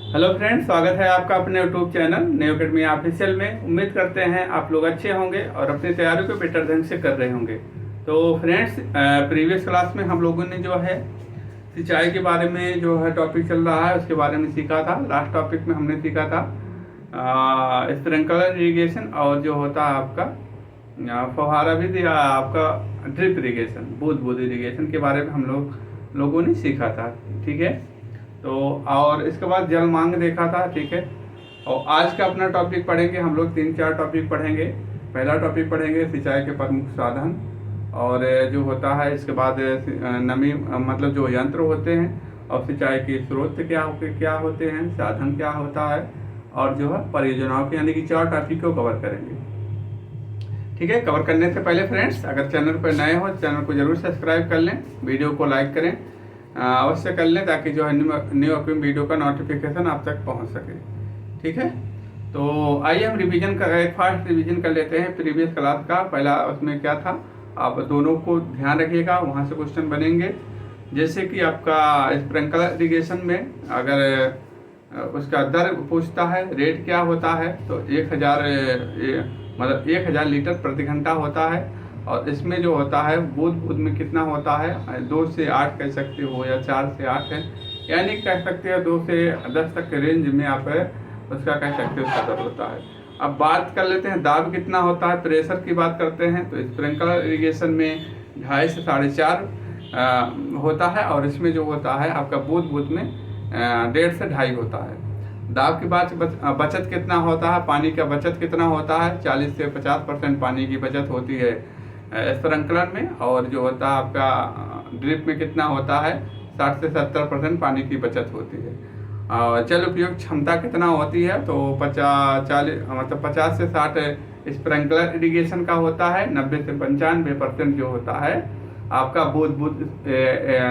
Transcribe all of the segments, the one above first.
Hello friends, स्वागत है आपका अपने YouTube channel new academy official में। उम्मीद करते हैं आप लोग अच्छे होंगे और अपनी तैयारी को बेटर ढंग से कर रहे होंगे। तो फ्रेंड्स, प्रीवियस क्लास में हम लोगों ने जो है सिंचाई के बारे में जो है टॉपिक चल रहा है उसके बारे में सीखा था। लास्ट टॉपिक में हमने सीखा था स्प्रिंकलर इरीगेशन और जो होता है आपका फव्वारा विधि या आपका ड्रिप इरीगेशन, बूंद बूंद इरीगेशन के बारे में हम लोगों ने सीखा था। ठीक है, तो और इसके बाद जल मांग देखा था। ठीक है, और आज का अपना टॉपिक पढ़ेंगे हम लोग, 3-4 टॉपिक पढ़ेंगे। पहला टॉपिक पढ़ेंगे सिंचाई के प्रमुख साधन और जो होता है, इसके बाद नमी मतलब जो यंत्र होते हैं और सिंचाई के स्रोत क्या होते हैं, साधन क्या होता है और जो है परियोजनाओं के, यानी कि 4 टॉपिक को कवर करेंगे। ठीक है, कवर करने से पहले फ्रेंड्स, अगर चैनल पर नए हो चैनल को जरूर सब्सक्राइब कर लें, वीडियो को लाइक करें अवश्य कर लें, ताकि जो है न्यू अपनी वीडियो का नोटिफिकेशन आप तक पहुंच सके। ठीक है, तो आइए हम रिवीजन कर एक फास्ट रिवीजन कर लेते हैं प्रीवियस क्लास का। पहला उसमें क्या था, आप दोनों को ध्यान रखिएगा, वहाँ से क्वेश्चन बनेंगे। जैसे कि आपका स्प्रिंकलर इरीगेशन में अगर उसका दर पूछता है, रेट क्या होता है, तो 1000 लीटर प्रति घंटा होता है। और इसमें जो होता है बूंद बूंद में कितना होता है, 2 से 8 कह सकते हो या 4 से 8 है, यानी कह सकते हो 2 से 10 तक के रेंज में आप उसका कह सकते हो उसका दर होता है। अब बात कर लेते हैं दाब कितना होता है, प्रेशर की बात करते हैं। तो स्प्रिंकलर इरीगेशन में 2.5 से 4.5 होता है और इसमें जो होता है आपका बूंद बूंद में 1.5 से 2.5 होता है। दाब की बात बचत कितना होता है, पानी का बचत कितना होता है, 40 से 50% पानी की बचत होती है स्प्रिंकलर में। और जो होता है आपका ड्रिप में कितना होता है, 60 से 70% पानी की बचत होती है। और जल उपयोग क्षमता कितना होती है, तो 50 से 60 स्प्रिंकलर इरीगेशन का होता है। 90 से 95% जो होता है आपका बूंद बूंद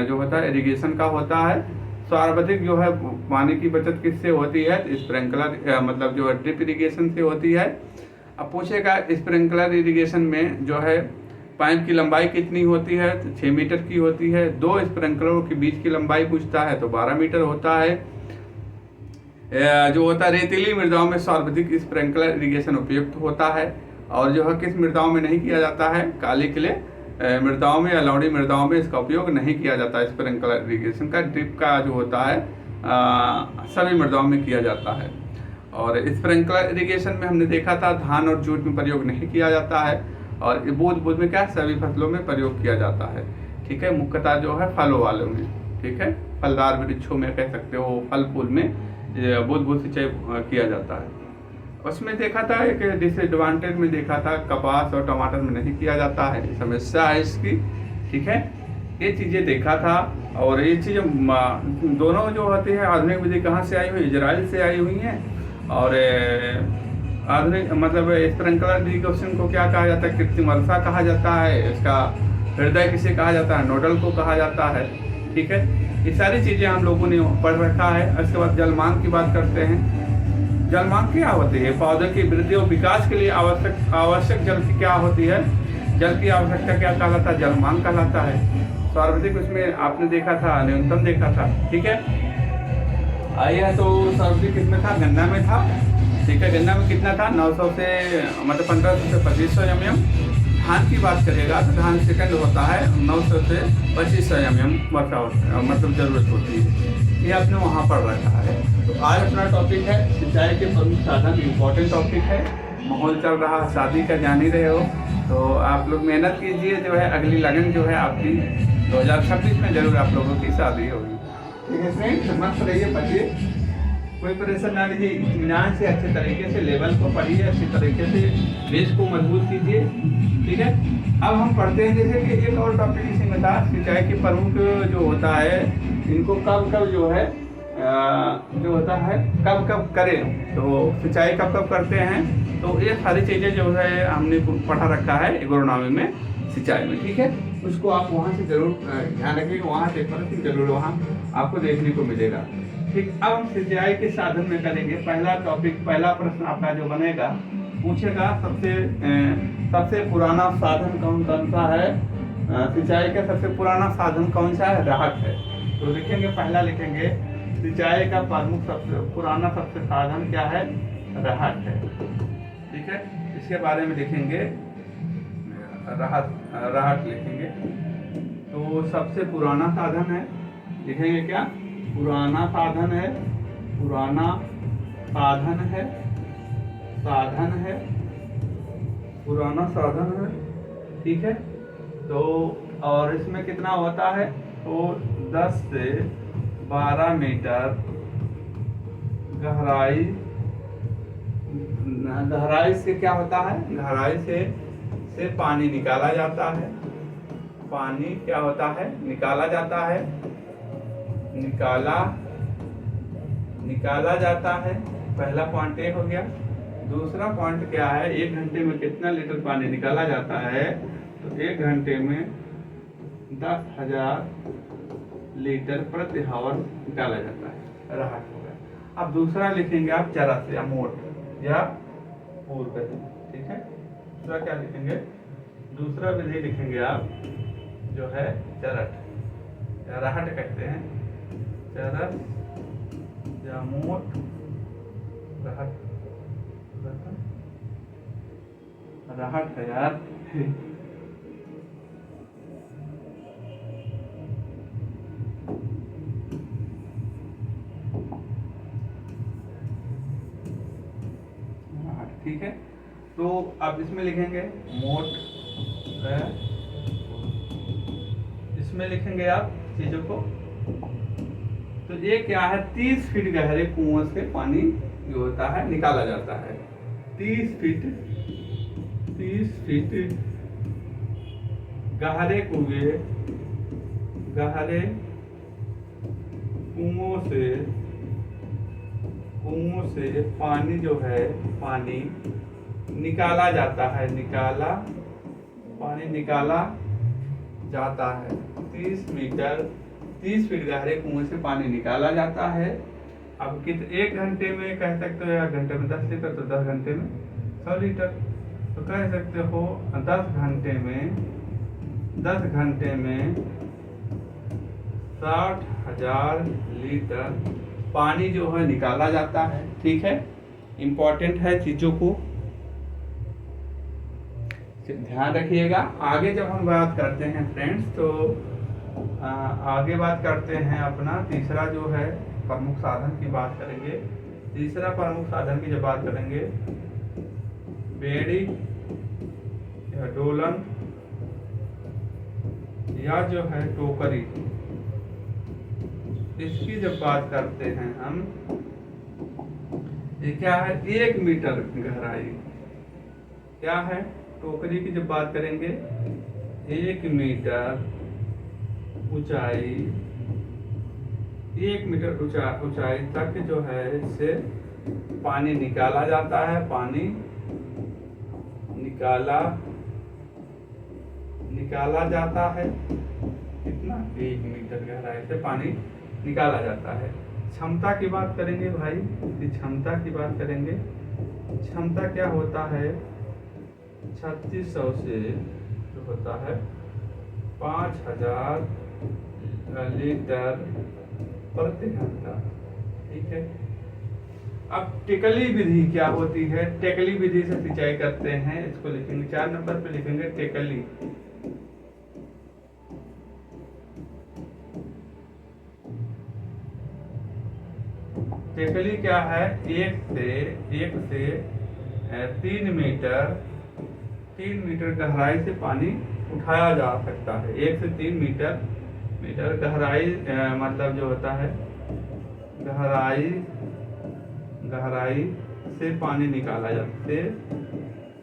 जो होता है इरीगेशन का होता है। सर्वाधिक जो है पानी की बचत किससे होती है, स्प्रिंकलर मतलब जो है ड्रिप इरीगेशन से होती है। अब पूछेगा स्प्रिंकलर इरीगेशन में जो है पाइप की लंबाई कितनी होती है, तो 6 मीटर की होती है। 2 स्प्रिंकलरों के बीच की लंबाई पूछता है तो 12 मीटर होता है। जो होता है रेतीली मृदाओं में सर्वाधिक स्प्रिंकलर इरीगेशन उपयुक्त होता है। और जो है किस मृदाओं में नहीं किया जाता है, काली किले मृदाओं में या लौड़ी मृदाओं में इसका उपयोग नहीं किया जाता है स्प्रिंकलर इरीगेशन का। ड्रिप का जो होता है सभी मृदाओं में किया जाता है। और स्प्रिंकलर इरीगेशन में हमने देखा था धान और जूट में प्रयोग नहीं किया जाता है। और बूंद बूंद में क्या सभी फसलों में प्रयोग किया जाता है। ठीक है, मुख्यतः जो है फलों वालों में, ठीक है, फलदार वृक्षों में कह सकते हो, फल फूल में बूंद बूंद सिंचाई किया जाता है। उसमें देखा था एक डिसएडवांटेज में देखा था, कपास और टमाटर में नहीं किया जाता है, समस्या है इसकी। ठीक है, ये चीज़ें देखा था। और ये चीज़ें दोनों जो होती है आधुनिक विधि कहाँ से आई हुई, इजराइल से आई हुई हैं। और आधुनिक मतलब स्प्रिंकलर इरीगेशन को क्या कहा जाता है, कृत्रिम वर्षा कहा जाता है, इसका हृदय किसे कहा जाता है, नोडल को कहा जाता है। ठीक है, ये सारी चीज़ें हम लोगों ने पढ़ रखा है। इसके बाद जल मांग की बात करते हैं। जल मांग क्या होती है, पौधे की वृद्धि और विकास के लिए आवश्यक जल की क्या होती है, जल की आवश्यकता क्या कहलाता है, जल मांग कहलाता है। सर्वाधिक उसमें आपने देखा था, न्यूनतम देखा था। ठीक है, आइए तो सर्वाधिक किसमें था, गन्ना में था। ठीक है, गन्ना में कितना था, 900 से मतलब 1500 से 2500 mm। धान की बात करेगा तो धान सेकंड होता है, 900 से 2500 mm वर्षा मतलब जरूरत होती है। ये आपने वहाँ पर रखा है। तो आज अपना टॉपिक है सिंचाई के प्रमुख साधन, इम्पोर्टेंट टॉपिक है। माहौल चल रहा है शादी का, जान ही रहे हो, तो आप लोग मेहनत कीजिए। जो है अगली लगन जो है आपकी 2026 में जरूर आप लोगों की शादी होगी। ठीक है फ्रेंड्स, मस्त रहिए, पढ़िए, कोई परेशान ना लीजिए, इत्मीनान से अच्छे तरीके से लेवल को पढ़िए, अच्छी तरीके से बेस को मजबूत कीजिए। ठीक है, अब हम पढ़ते हैं जैसे कि एक और टॉपिक इसी में था, सिंचाई के प्रमुख जो होता है, इनको कब कब जो है जो होता है कब कब करें, तो सिंचाई कब कब करते हैं, तो ये सारी चीज़ें जो है हमने पढ़ा रखा है एग्रोनॉमी में, सिंचाई में। ठीक है, उसको आप वहाँ से जरूर ध्यान रखिएगा, वहाँ से जरूर वहाँ आपको देखने को मिलेगा। ठीक, अब हम सिंचाई के साधन में करेंगे। पहला टॉपिक, पहला प्रश्न आपका जो बनेगा, पूछेगा सबसे पुराना साधन कौन सा है, सिंचाई का सबसे पुराना साधन कौन सा है, राहत है। तो लिखेंगे, पहला लिखेंगे सिंचाई का प्रमुख सबसे पुराना सबसे साधन क्या है? रहट है। ठीक है, इसके बारे में लिखेंगे, रहट लिखेंगे। तो सबसे पुराना साधन है, लिखेंगे क्या? पुराना साधन है, पुराना साधन है, साधन है, पुराना साधन है। ठीक है, तो और इसमें कितना होता है? तो 10 से 12 मीटर गहराई, गहराई से क्या होता है? गहराई से पानी निकाला जाता है। पानी क्या होता है? निकाला जाता है, निकाला जाता है। पहला पॉइंट ये हो गया। दूसरा पॉइंट क्या है? 1 घंटे में कितना लीटर पानी निकाला जाता है? तो 1 घंटे में 10,000 लीटर प्रति हावर निकाला जाता है। रहट हो गया। अब दूसरा लिखेंगे आप चरस या मोट या पूर्व। ठीक है, दूसरा क्या लिखेंगे? दूसरा विधि लिखेंगे आप जो है चरट या रहट कहते हैं। चरस या मोट, रहट, रहट है यार। ठीक है, तो अब इसमें लिखेंगे मोट, इसमें लिखेंगे आप चीजों को। तो ये क्या है? 30 फीट गहरे कुआं से पानी जो होता है निकाला जाता है। 30 फीट गहरे कुएं, गहरे कुओं से पानी जो है, पानी निकाला जाता है, पानी निकाला जाता है। 30 फीट गहरे कुएं से पानी निकाला जाता है। अब 1 घंटे में कह सकते हो, या घंटे में 10 लीटर, तो 10 घंटे में 100 लीटर। तो कह सकते हो 10 घंटे में 60,000 लीटर पानी जो है निकाला जाता है। ठीक है, इम्पोर्टेंट है, चीजों को ध्यान रखिएगा। आगे जब हम बात करते हैं फ्रेंड्स, तो आगे बात करते हैं अपना तीसरा जो है प्रमुख साधन की बात करेंगे। तीसरा प्रमुख साधन की जब बात करेंगे, बेड़ी या डोलन या जो है टोकरी, इसकी जब बात करते हैं हम, ये क्या है? 1 मीटर गहराई। क्या है? टोकरी की जब बात करेंगे, 1 मीटर ऊंचाई, 1 मीटर ऊंचाई तक जो है इससे पानी निकाला जाता है। पानी निकाला जाता है। कितना? 1 मीटर गहराई से पानी निकाला जाता है। क्षमता की बात करेंगे भाई, क्षमता की बात करेंगे। क्षमता क्या होता है? 3600 से जो होता है 5000 लीटर प्रति घंटा। ठीक है, अब टेकली विधि क्या होती है? टेकली विधि से सिंचाई करते हैं, इसको लिखेंगे 4 नंबर पे लिखेंगे टेकली। टेकली क्या है? 1 से 3 मीटर गहराई से पानी उठाया जा सकता है। 1 से 3 मीटर गहराई, मतलब जो होता है गहराई से पानी निकाला जाता है।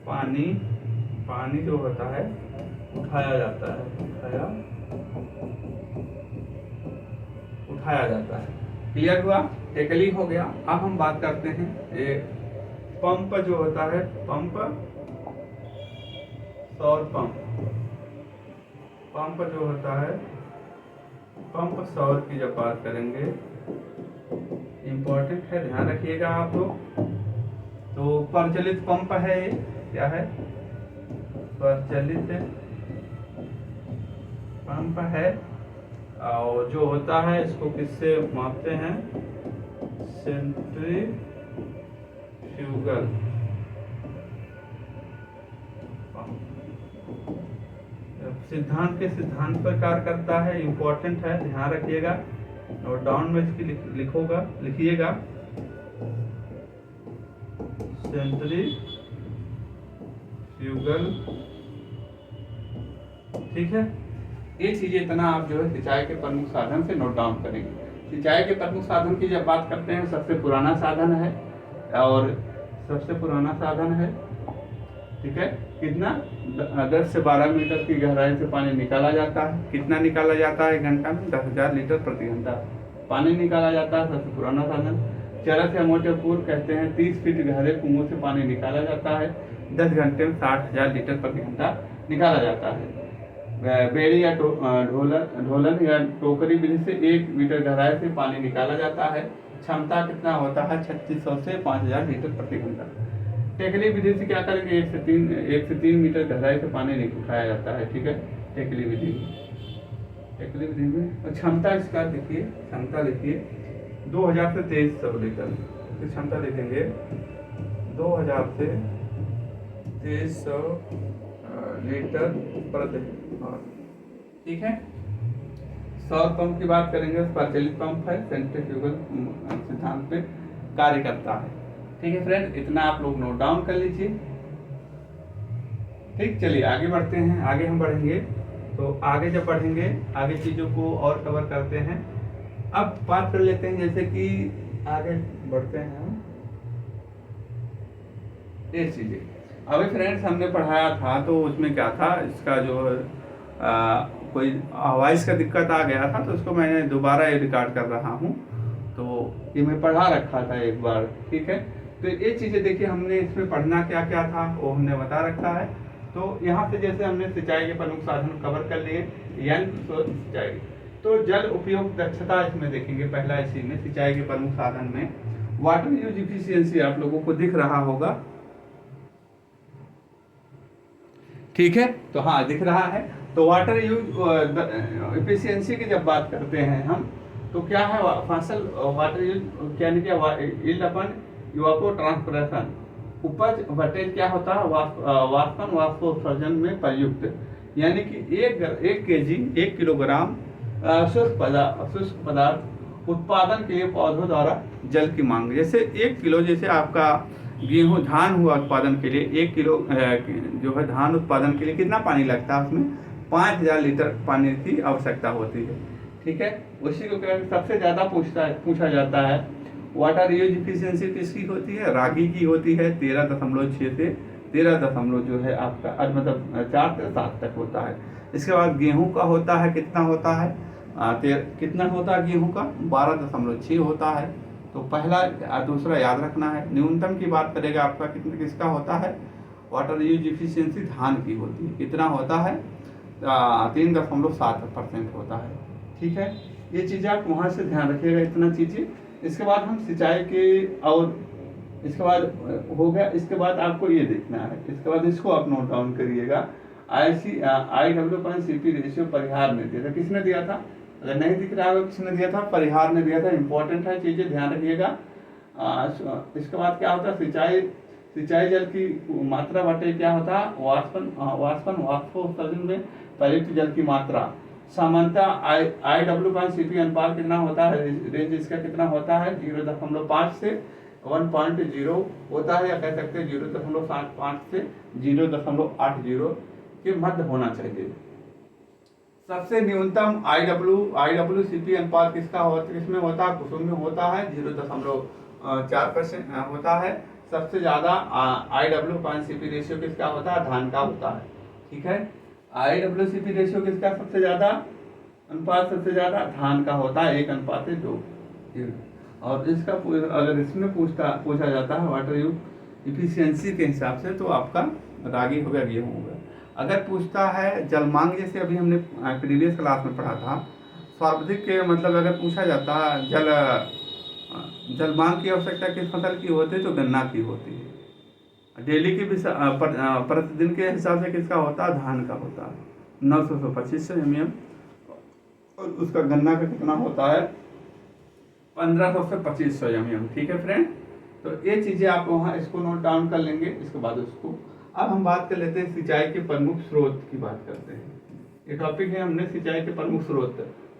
पानी जो होता है उठाया जाता है, उठाया जाता है। क्लियर हुआ? टेकली हो गया। अब हम बात करते हैं ये पंप जो होता है, सौर पंप जो होता है, पंप सौर की जब बात करेंगे, इम्पोर्टेंट है, ध्यान रखिएगा आप लोग। तो प्रचलित पंप है, ये क्या है? प्रचलित पंप है। और जो होता है इसको किससे मापते हैं? सेंट्रीफ्यूगल सिद्धांत पर कार्य करता है, इंपॉर्टेंट है, ध्यान रखिएगा और डाउन में इसकी लिखिएगा सेंट्रीफ्यूगल। ठीक है, ये चीजें इतना आप जो है सिंचाई के प्रमुख साधन से नोट डाउन करेंगे। सिंचाई के प्रमुख साधन की जब बात करते हैं, सबसे पुराना साधन है ठीक है, कितना 10 से 12 मीटर की गहराई से पानी निकाला जाता है। कितना निकाला जाता है घंटा में? 10,000 लीटर प्रति घंटा पानी निकाला जाता है, सबसे पुराना साधन। चरस या मोटे पूर कहते हैं 30 फीट गहरे कुओं से पानी निकाला जाता है, 10 घंटे में 60,000 लीटर प्रति घंटा निकाला जाता है। बेड़ी या ढोलन या टोकरी विधि से 1 मीटर गहराई से पानी निकाला जाता है। क्षमता कितना होता है? 3600 से 5000 लीटर प्रति घंटा। टेकली विधि से क्या करेंगे? 1 से 3 मीटर गहराई से पानी उठाया जाता है। ठीक है, टेकली विधि में क्षमता इसका देखिए, क्षमता लिखिए 2000 से 2300 लीटर की क्षमता लिखेंगे, 2000 से 2300 लीटर प्रति। ठीक है, सौर पंप की बात करेंगे, प्रचलित पंप है, सेंट्रीफ्यूगल सिद्धांत पे कार्य करता है। ठीक है फ्रेंड, इतना आप लोग नोट डाउन कर लीजिए। ठीक, चलिए आगे बढ़ते हैं। आगे हम बढ़ेंगे तो आगे जब बढ़ेंगे, आगे चीजों को और कवर करते हैं। अब बात कर लेते हैं, जैसे कि आगे बढ़ते हैं हम ये चीजें। अभी फ्रेंड्स हमने पढ़ाया था तो उसमें क्या था, इसका जो कोई वॉइस का दिक्कत आ गया था तो उसको मैंने दोबारा ये रिकॉर्ड कर रहा हूँ। तो ये मैं पढ़ा रखा था एक बार। ठीक है, तो ये चीज़ें देखिए, हमने इसमें पढ़ना क्या क्या था वो हमने बता रखा है। तो यहाँ से जैसे हमने सिंचाई के प्रमुख साधन कवर कर लिए, यंत्र सिंचाई, तो जल उपयोग दक्षता इसमें देखेंगे। पहला इसी में सिंचाई के प्रमुख साधन में वाटर यूज इफिशियंसी आप लोगों को दिख रहा होगा। ठीक है, तो हाँ दिख रहा है। तो वाटर यूज इफिशियंसी की जब बात करते हैं हम, तो क्या है फसल वाटर यूज यानी क्या, यील्ड अपन इवापोट्रांसपिरेशन, उपज वटेज क्या होता है, वाष्पन वाष्पोत्सर्जन में प्रयुक्त, यानी कि 1 केजी 1 किलोग्राम शुष्क पदार्थ उत्पादन के लिए पौधों द्वारा जल की मांग। जैसे 1 किलो, जैसे आपका गेहूं धान हुआ उत्पादन के लिए 1 किलो जो है धान उत्पादन के लिए कितना पानी लगता है? उसमें 5000 लीटर पानी की आवश्यकता होती है। ठीक है, उसी को सबसे ज़्यादा पूछा जाता है। वाटर यूज इफिशियंसी किसकी होती है? रागी की होती है, 13.6 से 13 जो है आपका मतलब 4 से 7 तक होता है। इसके बाद गेहूं का होता है, कितना होता है? कितना होता है गेहूं का? 12.6 होता है। तो पहला दूसरा याद रखना है। न्यूनतम की बात करेगा आपका किसका होता है? वाटर यूज इफिशियंसी धान की होती है, कितना होता है? 3.7% होता है। ठीक है, ये चीज़ें आप वहाँ से ध्यान रखिएगा, इतना चीज़ें। इसके बाद हम सिंचाई के और इसके बाद हो गया। इसके बाद आपको ये देखना है, इसके बाद इसको आप नोट डाउन करिएगा। IW/CP रेशियो परिहार ने दिया था, किसने दिया था? अगर नहीं दिख रहा होगा किसने दिया था? परिहार ने दिया था। इंपॉर्टेंट है, चीजें ध्यान रखिएगा। इसके बाद क्या होता है? सिंचाई जल की मात्रा बटे क्या होता है? वाष्पन वाष्पोत्सर्जन में प्रयुक्त जल की मात्रा। सामान्यतः IW/CP अनुपात कितना होता है? रेंज इसका कितना होता है? 0.5 से 1.0 होता है, या कह सकते हैं 0.75 से 0.80 के मध्य होना चाहिए। सबसे न्यूनतम IW/CP अनुपात किसमें होता है? कुसुम में होता है, 0.4% होता है। सबसे ज्यादा IW/CP रेशियो किसका होता है? धान का होता है। ठीक है, IW/CP रेशियो किसका सबसे ज्यादा? अनुपात सबसे ज्यादा धान का होता है, 1:2। और इसका अगर इसमें पूछा जाता है वाटर यूज इफिशियंसी के हिसाब से, तो आपका रागी हो गया, गेहूं हो गया। अगर पूछता है जलमांग, जैसे अभी हमने प्रीवियस क्लास में पढ़ा था, सर्वाधिक के मतलब अगर पूछा जाता है जलमांग की आवश्यकता किस फसल की होती है? तो गन्ना की होती है। डेली की भी प्रतिदिन के हिसाब से किसका होता है? धान का होता है, 900 से 2500 mm। और उसका गन्ना का कितना होता है? 1500 से 2500 mm। ठीक है फ्रेंड, तो ये चीज़ें आप वहाँ इसको नोट डाउन कर लेंगे। इसके बाद उसको अब हम बात कर लेते हैं सिंचाई के प्रमुख स्रोत की बात करते हैं। ये टॉपिक है हमने सिंचाई के प्रमुख स्रोत।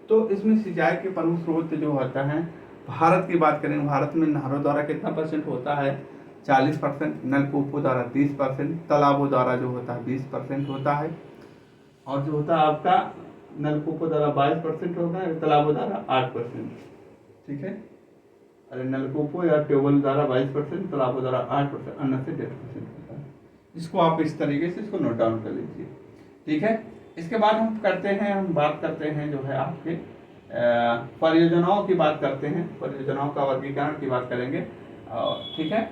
तो इसमें सिंचाई के प्रमुख स्रोत जो होता है, भारत की बात करें, भारत में नहरों द्वारा कितना परसेंट होता है, 40%, नलकूपों द्वारा 30%, तालाबों द्वारा जो होता है 20% होता है, और जो होता है आपका नलकूपों द्वारा 22% होता है, तालाबों द्वारा 8%। ठीक है, अरे नलकूपों या ट्यूबवेल द्वारा 22%, तालाबों द्वारा 8%, अन्य से 1.5% होता है। इसको आप इस तरीके से इसको नोट डाउन कर लीजिए। ठीक है, इसके बाद हम बात करते हैं जो है आपके परियोजनाओं की बात करते हैं, परियोजनाओं का वर्गीकरण की बात करेंगे। ठीक है,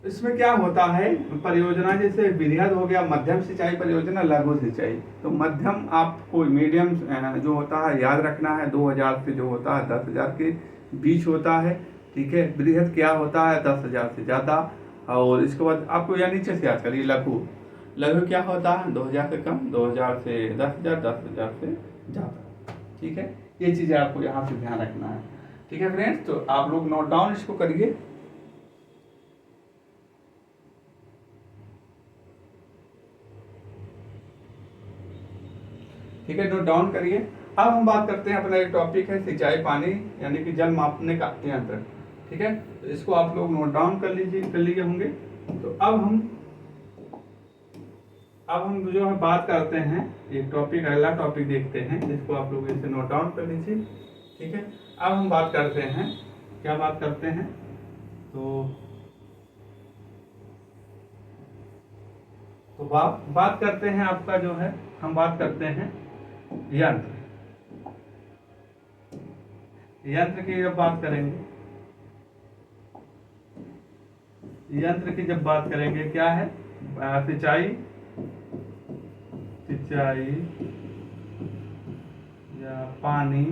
इसमें क्या होता है, परियोजना जैसे वृहद हो गया, मध्यम सिंचाई परियोजना, लघु सिंचाई। तो मध्यम आपको मीडियम जो होता है याद रखना है, 2000 से जो होता है 10,000 के बीच होता है। ठीक है, वृहद क्या होता है, 10,000 से ज़्यादा। और इसके बाद आपको या नीचे से याद करिए, लघु क्या होता है, 2000 से कम, 2000 से 10,000, 10,000 से ज़्यादा। ठीक है, ये चीज़ें आपको यहाँ से ध्यान रखना है। ठीक है फ्रेंड्स, तो आप लोग नोट डाउन इसको करिए। ठीक है, नोट डाउन करिए। अब हम बात करते हैं, अपना एक टॉपिक है सिंचाई पानी यानी कि जल मापने का यंत्र। ठीक है, तो इसको आप लोग नोट डाउन कर लिए होंगे। तो अब हम जो है बात करते हैं, एक टॉपिक, अगला टॉपिक देखते हैं, जिसको आप लोग इसे नोट डाउन कर लीजिए। ठीक है, अब हम बात करते हैं, क्या बात करते हैं, तो बात करते हैं आपका जो है, हम बात करते हैं यंत्र की जब बात करेंगे, यंत्र की जब बात करेंगे, क्या है, सिंचाई या पानी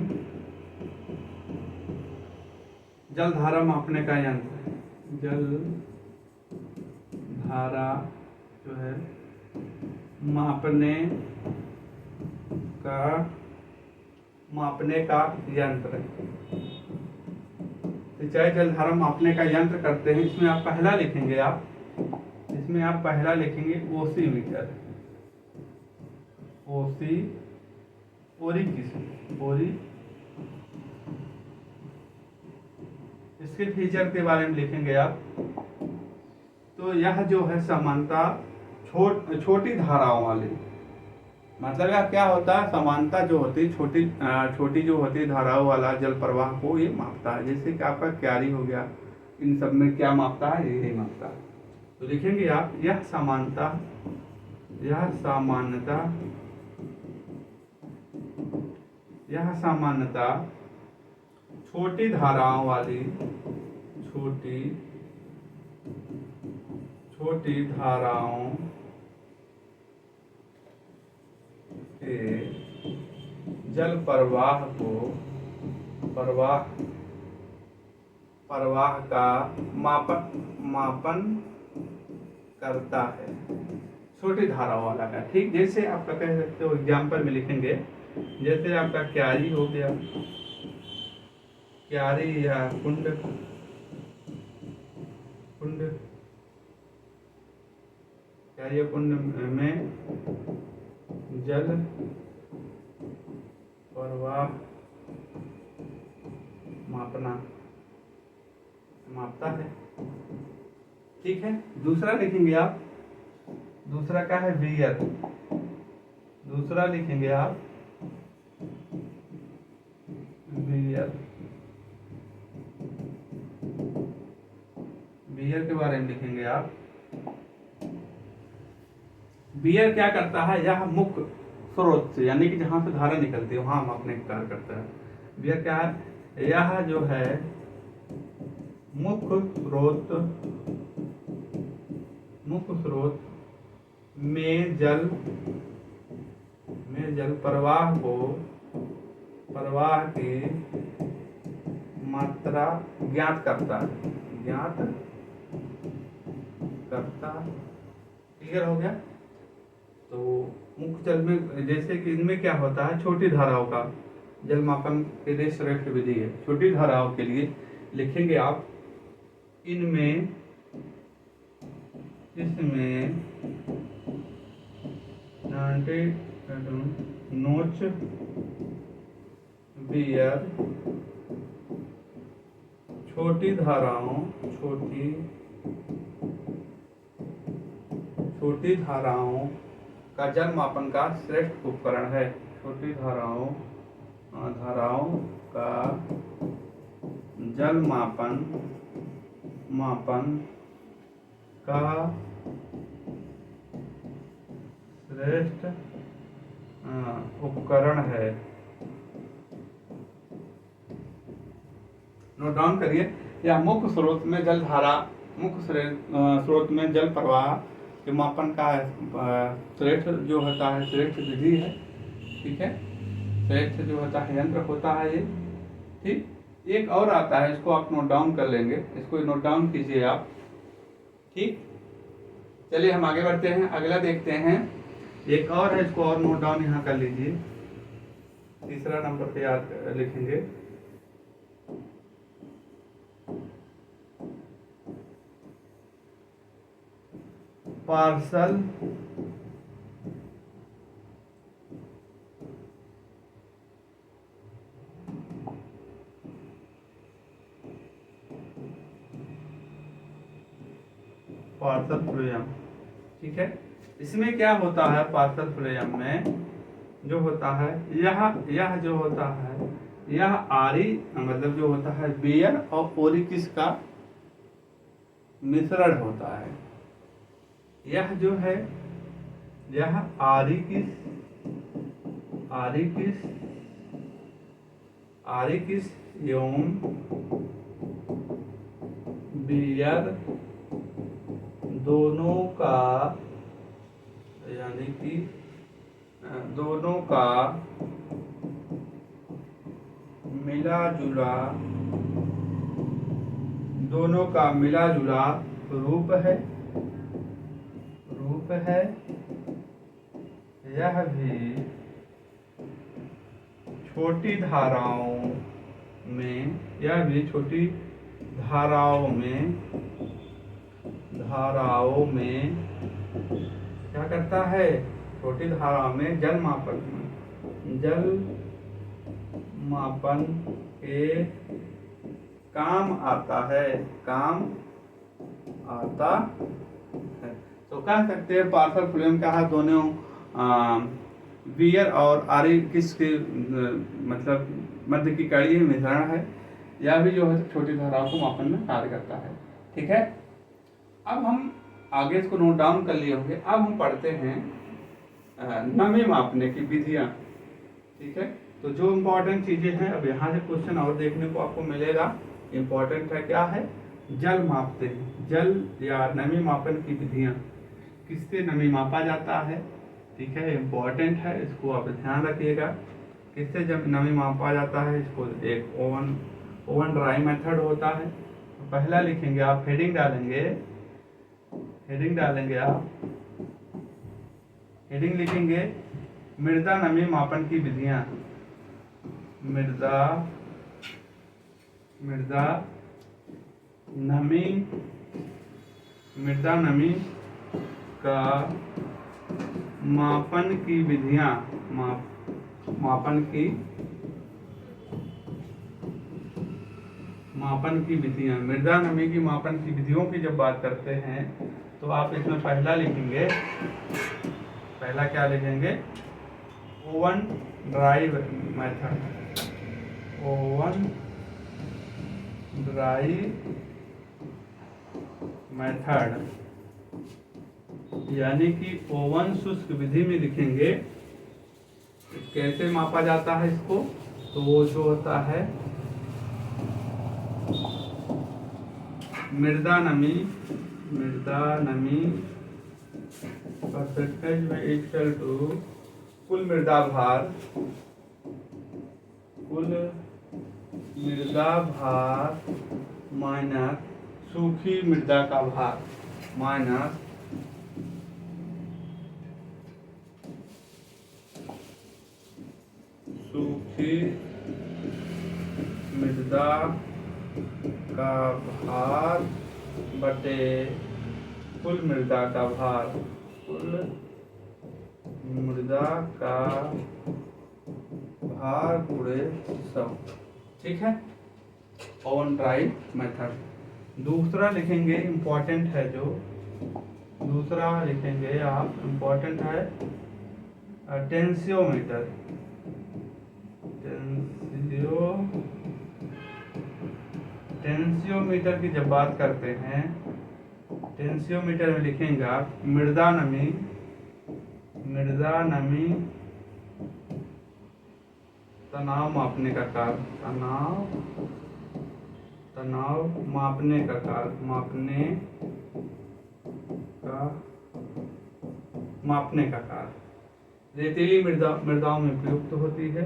जल धारा मापने का यंत्र, जल धारा जो है मापने का यंत्र, सिंचाई जल धारा मापने का यंत्र करते हैं। इसमें आप पहला लिखेंगे, ओसीमीटर, इसके फीचर के बारे में लिखेंगे आप। तो यह जो है समानता छोटी धाराओं वाली, मतलब यह क्या होता है, समानता जो होती है, छोटी जो होती है धाराओं वाला जल प्रवाह को ये मापता है। जैसे कि आपका क्यारी हो गया, इन सब में क्या मापता है, यही मापता है। तो लिखेंगे आप, यह सामान्यता छोटी धाराओं वाली, छोटी धाराओं के जल प्रवाह का मापन करता है, छोटी धाराओं वाला का। ठीक, जैसे आपका कह सकते हो, एग्जाम्पल में लिखेंगे, जैसे आपका क्यारी हो गया, क्यारी या कुंड क्यारी या कुंड में जल प्रवाह मापता है। ठीक है, दूसरा लिखेंगे आप, दूसरा क्या है, वियर, दूसरा लिखेंगे आप बियर के बारे में लिखेंगे आप। बियर क्या करता है, यह मुख्य स्रोत से, यानी कि जहां से धारा निकलती है वहां मापने का कार्य करता है। बियर क्या है, यह जो है मुख्य स्रोत में जल प्रवाह की मात्रा ज्ञात करता है, क्लियर हो गया। तो मुख्य जल में, जैसे कि इनमें क्या होता है, छोटी धाराओं का, जल मापन के लिए श्रेष्ठ विधि है। छोटी धाराओं के लिए लिखेंगे आप इनमें, इसमें 90 नोच बियर छोटी धाराओं का जल मापन का श्रेष्ठ उपकरण है। छोटी धाराओं का जल मापन का श्रेष्ठ उपकरण है। नोट डाउन करिए। या मुख्य स्रोत में जल धारा, मुख्य स्रोत में जल प्रवाह के मापन का श्रेष्ठ जो होता है, श्रेष्ठ विधि है। ठीक है, श्रेष्ठ जो होता है यंत्र होता है ये। ठीक, एक और आता है, इसको आप नोट डाउन कर लेंगे, इसको नोट डाउन कीजिए आप। ठीक, चलिए हम आगे बढ़ते हैं, अगला देखते हैं। एक और है, इसको और नोट डाउन यहाँ कर लीजिए। तीसरा नंबर पे याद लिखेंगे, पार्सल फ्लोएम। ठीक है, इसमें क्या होता है, पार्सल फ्लोएम में जो होता है, यह जो होता है, यह आरी मतलब जो होता है बियर और ओरिकिस का मिश्रण होता है। यह जो है, यह आरिकिस एवं बियर दोनों का, यानी कि दोनों का मिला जुला रूप है। यह भी छोटी धाराओं में क्या करता है, छोटी धाराओं में जल मापन के काम आता है। तो कह सकते हैं पार्सल फ्लोएम का है, दोनों बियर और आरिकिस के मतलब मध्य की कड़ी मिश्रण है। यह भी जो है छोटी धाराओं को मापन में कार्य करता है। ठीक है, अब हम आगे इसको नोट डाउन कर लिए होंगे। अब हम पढ़ते हैं नमी मापने की विधियां। ठीक है, तो जो इम्पोर्टेंट चीजें हैं, अब यहाँ से क्वेश्चन और देखने को आपको मिलेगा। इम्पोर्टेंट है, क्या है, जल मापते हैं, जल या नमी मापन की विधियां, किससे नमी मापा जाता है। ठीक है, इम्पोर्टेंट है, इसको आप ध्यान रखिएगा। किससे जब नमी मापा जाता है, इसको एक ओवन ड्राई मेथड होता है। तो पहला लिखेंगे आप, हेडिंग डालेंगे आप, हेडिंग लिखेंगे मृदा नमी मापन की विधियां। मृदा नमी का मापन की विधियां, मापन की विधियां, मृदा नमी की मापन की विधियों की जब बात करते हैं, तो आप इसमें पहला लिखेंगे, पहला क्या लिखेंगे, ओवन ड्राई मेथड, यानी कि ओवन शुष्क विधि में लिखेंगे। कैसे मापा जाता है इसको, तो वो जो होता है मृदा नमी परसेंटेज में इक्वल टू कुल मृदा भार माइनस सूखी मृदा का भार माइनस सूखी मृदा का भार बटे कुल मृदा का भार, कुल मृदा का भार पूरे 100। ठीक है, ऑन ड्राइव मेथड। दूसरा लिखेंगे, इम्पोर्टेंट है जो दूसरा लिखेंगे आप, इम्पोर्टेंट है टेंसियोमीटर। टेंसियोमीटर की जब बात करते हैं, टेंसियोमीटर में लिखेंगे आप मृदा नमी तनाव मापने का कार्य, तनाव मापने का कार्य, मापने का कार्य रेतीली मृदाओं में प्रयुक्त होती है।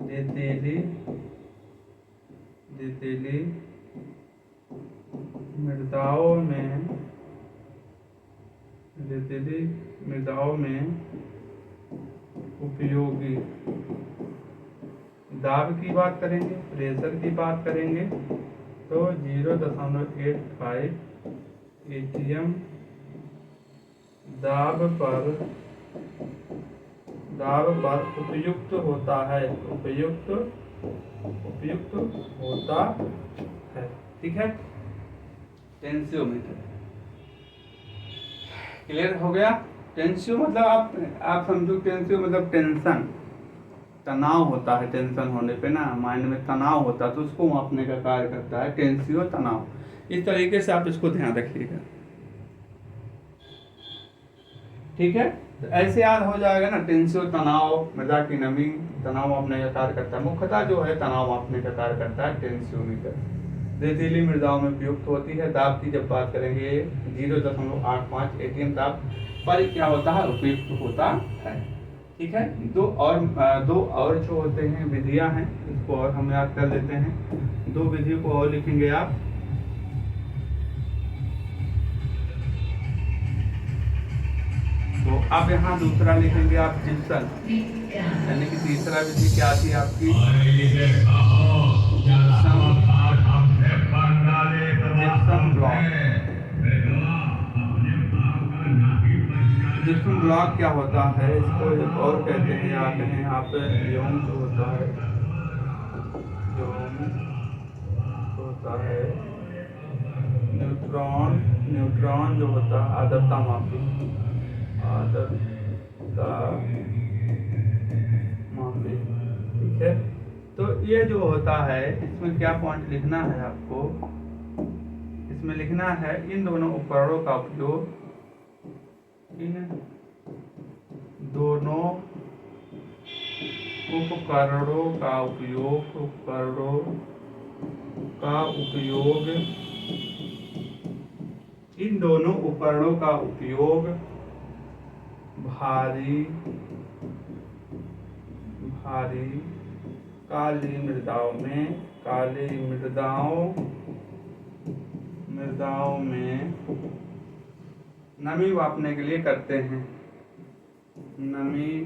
रेतीली मृदाओं में उपयोगी। दाब की बात करेंगे, प्रेशर की बात करेंगे तो 0.85 atm दाब पर उपयुक्त होता है, उपयुक्त होता है। ठीक है, टेंसियोमीटर क्लियर हो गया। टेंसियो मतलब आप समझो, टेंसियो मतलब टेंशन, तनाव होता है। टेंशन होने पे ना माइंड में तनाव होता है तो उसको मापने का कार्य करता है टेंसियो, तनाव। इस तरीके से आप इसको ध्यान रखिएगा। ठीक है, तो ऐसे याद हो जाएगा ना, टेंसियो तनाव, मृदा की नमी, तनाव मापने का कार्य करता है। मुख्यतः जो है तनाव मापने का कार्य करता है टेंसियोमीटर। रेतीली मृदाओं में प्रयुक्त होती है। दाब की जब बात करेंगे 0.85 atm दाब पर क्या होता है, उपयुक्त होता है। ठीक है, दो और जो होते हैं विधियां हैं, इसको और हम याद कर लेते हैं। 2 विधियों को और लिखेंगे आप। तो अब यहाँ दूसरा लिखेंगे आप जिप्सन, यानी कि तीसरा विधि क्या थी आपकी, जिप्सम ब्लॉक। जिप्सम ब्लॉक क्या होता है, इसको एक और कहते हैं, या कहें आप यौन जो होता है, न्यूट्रॉन जो होता है आर्द्रता मापी, ठीक है। तो ये जो होता है, इसमें क्या पॉइंट लिखना है आपको, इसमें लिखना है इन दोनों उपकरणों का उपयोग, इन दोनों उपकरणों का उपयोग, इन दोनों उपकरणों का उपयोग भारी काली मृदाओं में नमी मापने के लिए करते हैं। नमी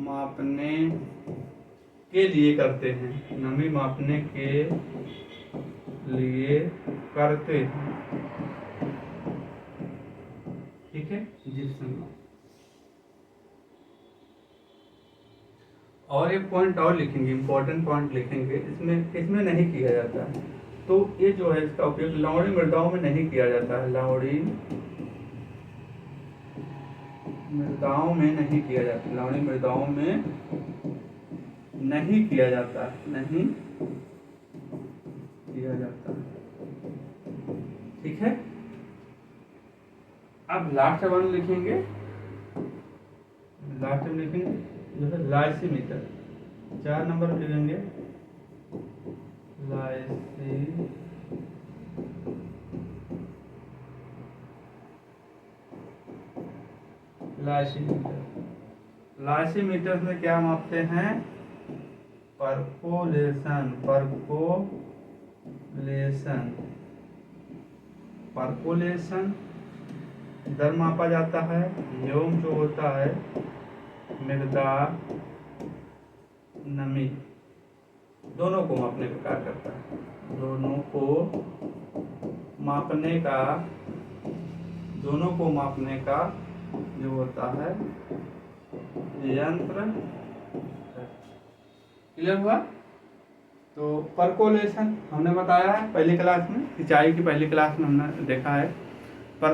मापने के लिए करते हैं, नमी मापने के लिए करते हैं। ठीक है, जिप्सम। और एक पॉइंट और लिखेंगे, इंपॉर्टेंट पॉइंट लिखेंगे, इसमें नहीं किया जाता है। तो ये जो है इसका उपयोग लवणीय मृदाओं में नहीं किया जाता है, लवणीय मृदाओं में नहीं किया जाता, लवणीय मृदाओं में नहीं किया जाता, नहीं किया जाता। ठीक है, अब लास्ट वन लिखेंगे, लास्ट में लिखेंगे जो है लाइसीमीटर। 4 नंबर लिखेंगे लाइसीमीटर में क्या मापते हैं, परकोलेशन दर मापा जाता है। यौम जो होता है मृदा नमी, दोनों को मापने का कार्य करता है, दोनों को मापने का जो होता है यंत्र। क्लियर हुआ? तो परकोलेशन हमने बताया है पहली क्लास में, सिंचाई की पहली क्लास में हमने देखा है। पर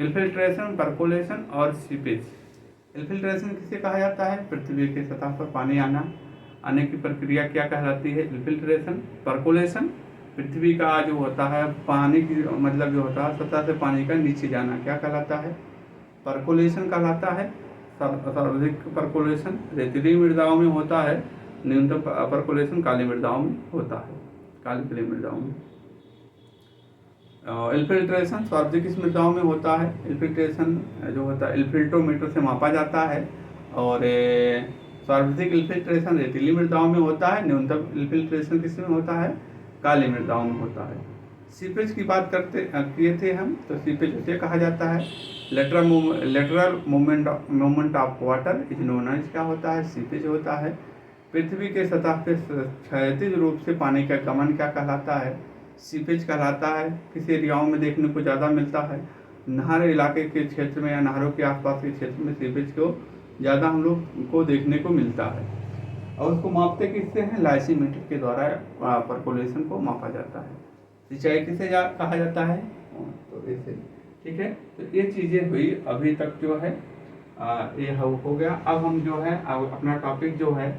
इन्फिल्ट्रेशन, परकोलेशन और सीपेज। इन्फिल्ट्रेशन किसे कहा जाता है? पृथ्वी की सतह पर पानी आने की प्रक्रिया क्या कहलाती है? इन्फिल्ट्रेशन। परकोलेशन पृथ्वी का जो होता है पानी की मतलब जो होता है सतह से पानी का नीचे जाना, क्या कहलाता है? परकोलेशन कहलाता है। सर्वाधिक परकोलेशन रेतीली मृदाओं में होता है, न्यूनतम परकोलेशन काली मृदाओं में होता है, काली मृदाओं में। इन्फिल्ट्रेशन सर्वाधिक किस मृदाओं में होता है? इन्फिल्ट्रेशन जो होता है इन्फिल्ट्रोमीटर से मापा जाता है, और सर्वाधिक इन्फिल्ट्रेशन रेतीली मृदाओं में होता है, न्यूनतम इन्फिल्ट्रेशन किस में होता है? काली मृदाओं में होता है। सीपेज की बात किए थे हम, तो सीपेज उसे कहा जाता है lateral movement of water is known as, क्या होता है? सीपेज होता है। पृथ्वी के सतह पे क्षैतिज रूप से पानी का गमन क्या कहलाता है? सीपेज कहलाता है। किस एरियाओं में देखने को ज़्यादा मिलता है? नहर इलाके के क्षेत्र में या नहरों के आसपास के क्षेत्र में सीपेज को ज़्यादा हम लोग को देखने को मिलता है। और उसको मापते किससे हैं? लाइसीमीटर के द्वारा परकोलेशन को मापा जाता है। सिंचाई किसे कहा जाता है? तो ऐसे, ठीक है। तो ये चीज़ें हुई अभी तक जो है ये हो गया। अब हम जो है अब अपना टॉपिक जो है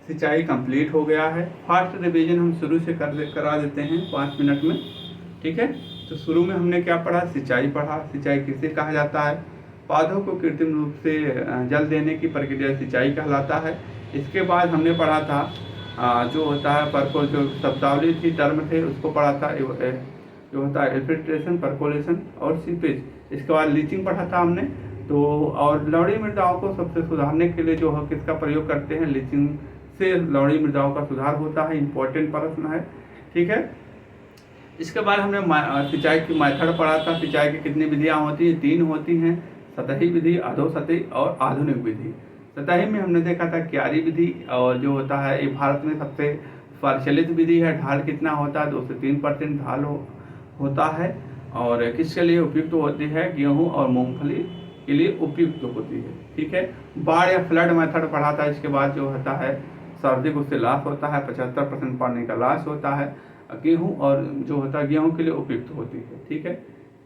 सिंचाई कंप्लीट हो गया है। फास्ट रिवीजन हम शुरू से करा देते हैं 5 मिनट में, ठीक है। तो शुरू में हमने क्या पढ़ा? सिंचाई पढ़ा। सिंचाई किसे कहा जाता है? पौधों को कृत्रिम रूप से जल देने की प्रक्रिया सिंचाई कहलाता है। इसके बाद हमने पढ़ा था जो होता है परको, जो शब्दावली थी, टर्म थे, उसको पढ़ा था जो होता है इन्फिल्ट्रेशन, परकोलेशन और सीपेज। इसके बाद लीचिंग पढ़ा था हमने। तो और लवणीय मृदाओं को सबसे सुधारने के लिए जो है किसका प्रयोग करते हैं? लीचिंग से लवणीय मृदाओं का सुधार होता है। इंपॉर्टेंट प्रश्न है, ठीक है। इसके बाद हमने सिंचाई की मेथड पढ़ा था। सिंचाई की कितनी विधियाँ होती हैं? 3 होती हैं, सतही विधि, अधोसतही और आधुनिक विधि। सतही में हमने देखा था क्यारी विधि, और जो होता है ये भारत में सबसे प्रचलित विधि है। ढाल कितना होता है? 2 से 3% ढाल होता है, और किसके लिए उपयुक्त होती है? गेहूं और मूंगफली के लिए उपयुक्त होती है, ठीक है। बाढ़ या फ्लड मेथड पढ़ा था। इसके बाद जो होता है सर्वाधिक उससे लॉस होता है, 75% पानी का लॉस होता है। गेहूं और जो होता है गेहूं के लिए उपयुक्त होती है, ठीक है।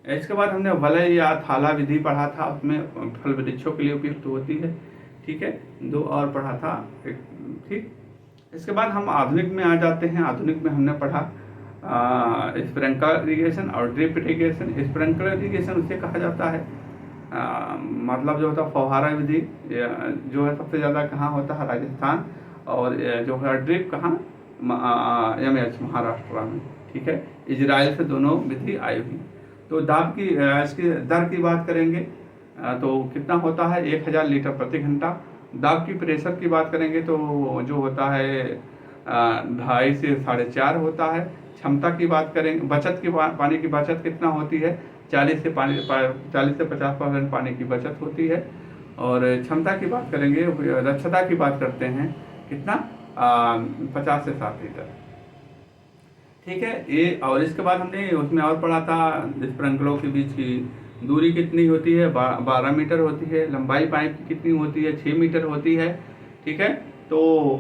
इसके बाद हमने वलय या थाला विधि पढ़ा था, उसमें फल वृक्षों के लिए उपयुक्त होती है, ठीक है। 2 और पढ़ा था, ठीक। इसके बाद हम आधुनिक में आ जाते हैं। आधुनिक में हमने पढ़ा स्प्रिंकलर इरिगेशन और ड्रिप इरिगेशन। स्प्रिंकलर इरिगेशन उसे कहा जाता है मतलब जो होता है फव्वारा विधि, जो है सबसे ज़्यादा कहाँ होता है? राजस्थान। और जो है ड्रिप कहाँ? MH महाराष्ट्र में, ठीक है। इजराइल से दोनों विधि आई हुई। तो दाब की इसकी दर की बात करेंगे तो कितना होता है? 1000 लीटर प्रति घंटा। दाब की प्रेशर की बात करेंगे तो जो होता है 2.5 से 4.5 होता है। क्षमता की बात करेंगे, बचत की पानी की बचत कितना होती है? 40 से 50% पानी की बचत होती है। और क्षमता की बात करेंगे, दक्षता की बात करते हैं, कितना? 50 से 60 लीटर, ठीक है। ये और इसके बाद हमने उसमें और पढ़ा था स्प्रिंकलरों के बीच की दूरी कितनी होती है? 12 मीटर होती है। लंबाई पाइप की कितनी होती है? 6 मीटर होती है, ठीक है। तो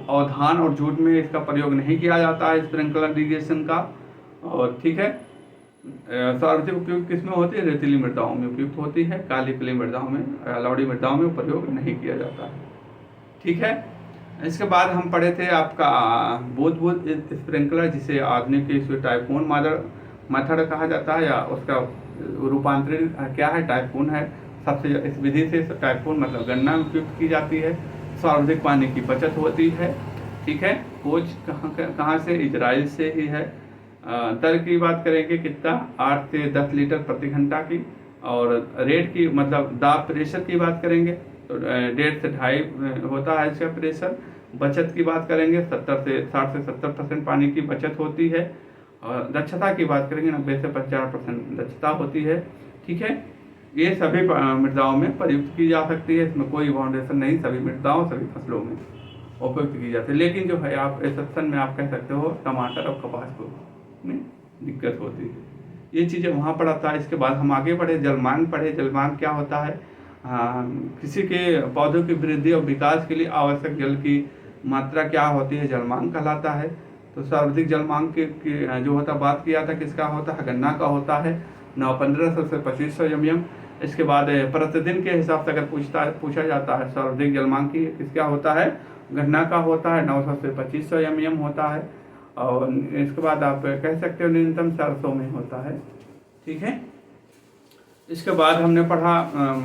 और धान और जूट में इसका प्रयोग नहीं किया जाता है स्प्रिंकलर इरिगेशन का, और ठीक है। सर्वाधिक उपयोग किसमें होती है? रेतीली मृदाओं में उपयुक्त होती है। काली मृदाओं में, लवणीय मृदाओं में प्रयोग नहीं किया जाता है, ठीक है। इसके बाद हम पढ़े थे आपका बूंद स्प्रिंकलर, जिसे आधुनिक इसे टाइफून मेथड कहा जाता है, या उसका रूपांतरित क्या है? टाइफून है। सबसे इस विधि से टाइफून मतलब गन्ना में उपयुक्त की जाती है। सर्वाधिक पानी की बचत होती है, ठीक है। खोज कहाँ से? इजराइल से ही है। दर की बात करेंगे कितना? 8 से 10 लीटर प्रति घंटा की। और रेट की मतलब दाब प्रेशर की बात करेंगे तो 1.5 से 2.5 होता है इसका प्रेशर। बचत की बात करेंगे 60 से 70% पानी की बचत होती है। और दक्षता की बात करेंगे 90 से 95% दक्षता होती है, ठीक है। ये सभी मृदाओं में प्रयुक्त की जा सकती है, इसमें कोई बाउंडेशन नहीं, सभी मृदाओं सभी फसलों में। उपयुक्त की जाती है। लेकिन जो है आप इस सेक्शन में आप कह सकते हो टमाटर और कपास को में दिक्कत होती है, ये चीज़ें वहाँ पर आता है। इसके बाद हम आगे बढ़े, जलमांग पढ़े। जलमांग क्या होता है? किसी के पौधों की वृद्धि और विकास के लिए आवश्यक जल की मात्रा क्या होती है, जलमांग कहलाता है। तो सर्वाधिक जलमांग की जो होता बात किया था किसका होता है? गन्ना का होता है 1500 से 2500 एमएम। इसके बाद प्रतिदिन के हिसाब से अगर पूछा जाता है सर्वाधिक जलमांग की किसका होता है? गन्ना का होता है 900 से 2500 एमएम होता है। और इसके बाद आप कह सकते हो न्यूनतम 400 में होता है। ठीक है, इसके बाद हमने पढ़ा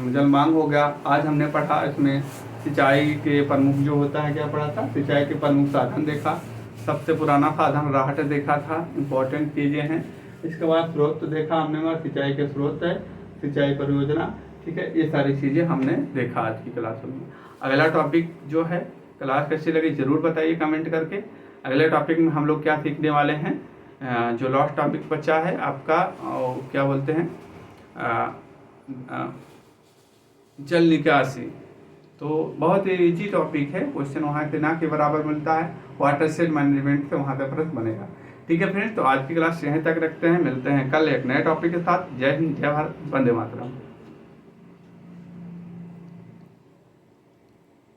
जलमांग हो गया। आज हमने पढ़ा इसमें सिंचाई के प्रमुख जो होता है, क्या पढ़ा था? सिंचाई के प्रमुख साधन देखा। सबसे पुराना साधन राहट देखा था, इम्पोर्टेंट चीज़ें हैं। इसके बाद स्रोत देखा हमने, सिंचाई के स्रोत है, सिंचाई परियोजना। ठीक है, ये सारी चीज़ें हमने देखा आज की क्लास में। अगला टॉपिक जो है, क्लास कैसी लगी ज़रूर बताइए कमेंट करके। अगले टॉपिक में हम लोग क्या सीखने वाले हैं? जो लास्ट टॉपिक बचा है आपका, क्या बोलते हैं, जल निकासी। तो बहुत ही इजी टॉपिक है, क्वेश्चन वहाँ से ना के बराबर मिलता है, वाटरशेड मैनेजमेंट से वहाँ पे प्रश्न बनेगा। ठीक है फ्रेंड्स, तो आज की क्लास यहीं तक रखते हैं, मिलते हैं कल एक नए टॉपिक के साथ। जय हिंद, जय भारत, वंदे मातरम।